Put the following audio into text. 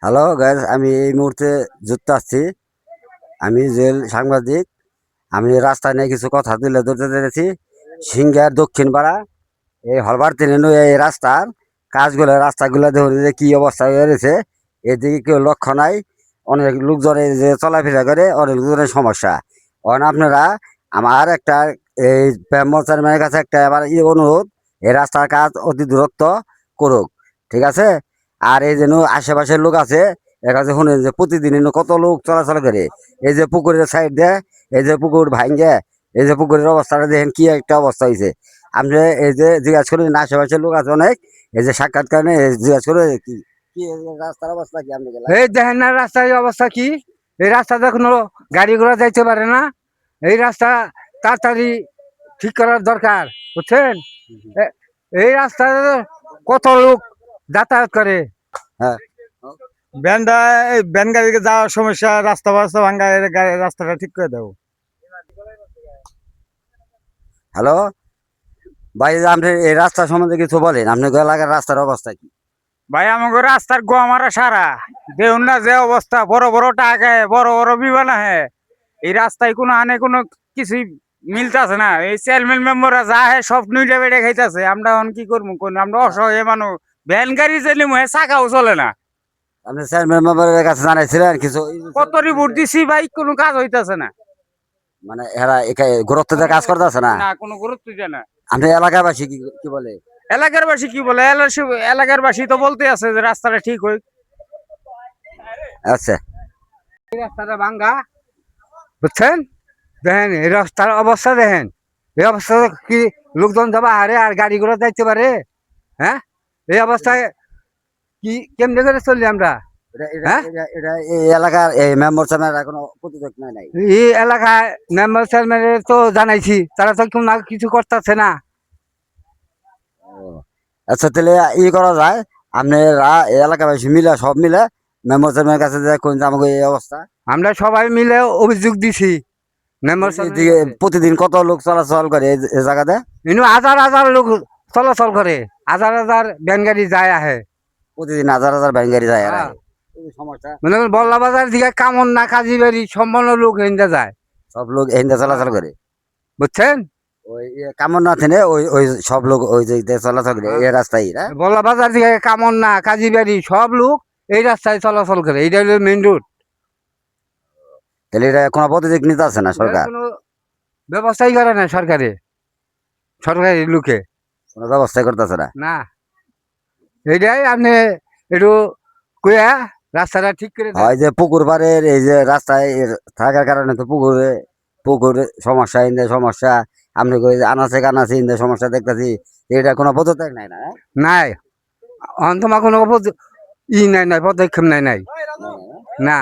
Hello guys, আমি এই মুহূর্তে যুক্ত আছি। আমি জেল সাংবাদিক। আমি রাস্তায় নিয়ে কিছু কথা তুলে ধরতে পেরেছি। সিংহের দক্ষিণ পাড়া এই হলবার ট্রেনে এই রাস্তার কাজগুলো রাস্তাগুলো দেখুন যে কি অবস্থা হয়ে রয়েছে। এদিকে কেউ লক্ষ্য নাই। অনেক লোকজনের যে চলাফেরা করে অনেক লোকজনের সমস্যা। কারণ আপনারা আমার একটা এই চেয়ারম্যানের কাছে একটা আবার অনুরোধ, এই রাস্তার কাজ অতি দূরত্ব করুক, ঠিক আছে? আর এই যেন আশেপাশের লোক আছে এর কাছে শুনেন যে প্রতিদিন কত লোক চলাচল করে। এই যে পুকুরের সাইড দিয়ে এই যে পুকুর ভাঙ্গে, এই যে পুকুরের অবস্থাটা দেখেন কি একটা অবস্থা হয়েছে। আপনি এই যে জিজ্ঞাসা করেন আশেপাশের লোক আছে অনেক, এই যে সাক্ষাৎকার নিয়ে জিজ্ঞাসা করে কি কি এই যে রাস্তার অবস্থা কি আপনি গেলেন। এই দেখেন না রাস্তার অবস্থা কি। এই রাস্তাতে কোনো গাড়ি ঘোড়া যাইতে পারে না। এই রাস্তা তাড়াতাড়ি ঠিক করার দরকার, বুঝছেন? এই রাস্তায় কত লোক যাতায়াত করে। হ্যাঁ, ভ্যানটা এই ভ্যান গাড়িকে যাওয়ার সমস্যা, রাস্তা বাস্তা ভাঙ্গা, রাস্তাটা ঠিক করে দেবো। হ্যালো ভাই, আপনি এই রাস্তা সম্বন্ধে কিছু বলেন, আপনার এলাকার রাস্তার অবস্থা কি? ভাই আমাকে রাস্তার গোয়া মারা সারা দেখুন না যে অবস্থা, বড় বড় টাকায় বড় বড় বিমান আহে। এই রাস্তায় কোনো আনে কোনো কিছুই মিলতেছে না। এই চেয়ারম্যান মেম্বাররা যা হে সব নুইটা বেড়ে খাইতেছে। আমরা এখন কি করবো কোন, আমরা অসহায় মানুষ। ভ্যান গাড়ি যে নিমু চাকাও চলে না। আপনি চেয়ারম্যান মেম্বারের কাছে জানাইছিলেন কিছু? কত রিপোর্ট দিছি ভাই, কোনো কাজ হইতাছে না। মানে এরা গুরুত্ব দিয়ে কাজ করতেছে না। না কোনো গুরুত্ব দেয় না। আপনি এলাকাবাসী কি কি বলে? এলাকার বাসী কি বলে, এলাকার বাসী তো বলতে আছে যে রাস্তাটা ঠিক হই। আচ্ছা, এই রাস্তাটা ভাঙ্গা, বুঝছেন? দেখেন এই রাস্তার অবস্থা, দেখেন এই অবস্থা কি লোকজন যাবা হারে আর গাড়িগুলো যাইতে পারে? হ্যাঁ, এই অবস্থায় কি কেমনে করে চললি আমরা? হ্যাঁ, এই এলাকার এই মেম্বার সাহেবের কোনো প্রতিযোগ নাই। এই এলাকায় মেম্বার চেয়ারম্যানের তো জানাইছি, তারা তো কিছু করতেছে না। ও, আচ্ছা, তাহলে করা যায়, আপনারা এই এলাকাবাসী মিলে সব মিলে মেম্বার সাহেবের কাছে যে কোন আমাকে এই অবস্থা। আমরা সবাই মিলে অভিযোগ দিছি মেম্বার এদিকে প্রতিদিন কত লোক চলাচল করে এই জায়গাতে? ইনু হাজার হাজার লোক চলাচল করে, হাজার হাজার ভ্যান গাড়ি যায় আহে। প্রতিদিন হাজার হাজার ভ্যান গাড়ি যায়। হ্যাঁ। এই যে সমস্যা, মানে বল্লা বাজার দিকে কামন না কাজী বাড়ি সম্পূর্ণ লোক হেন্দে যায়, সব লোক এখানে চলাচল করে, বুঝছেন? ওই কামন না থেনে ওই ওই সব লোক ওই যে চলাচল করে এই রাস্তায় না। বল্লা বাজার দিকে কামন না কাজী বাড়ি সব লোক এই রাস্তায় চলাচল করে, এইটা হলো মেইন রোড। তাহলে এটা কোনো প্রতিযোগ নিতে আছে না সরকার? কোনো ব্যবস্থাই করে না সরকারে, সরকারি লোকে কোনো ব্যবস্থা করতেছে না। না। এইটাই আপনি একটু কইয়া রাস্তাটা ঠিক করে দেন। হয় যে পুকুর পাড়ের এই যে রাস্তায় থাকার কারণে তো পুকুরে সমস্যা, ইন্দে সমস্যা, আপনি কই যে আনাচে কানাচে ইন্দে সমস্যা দেখতেছি। এটা কোনো পদত্যাগ নাই না? নাই, অন্তমা কোনো ই নাই, নাই পদক্ষেপ নাই, নাই, না।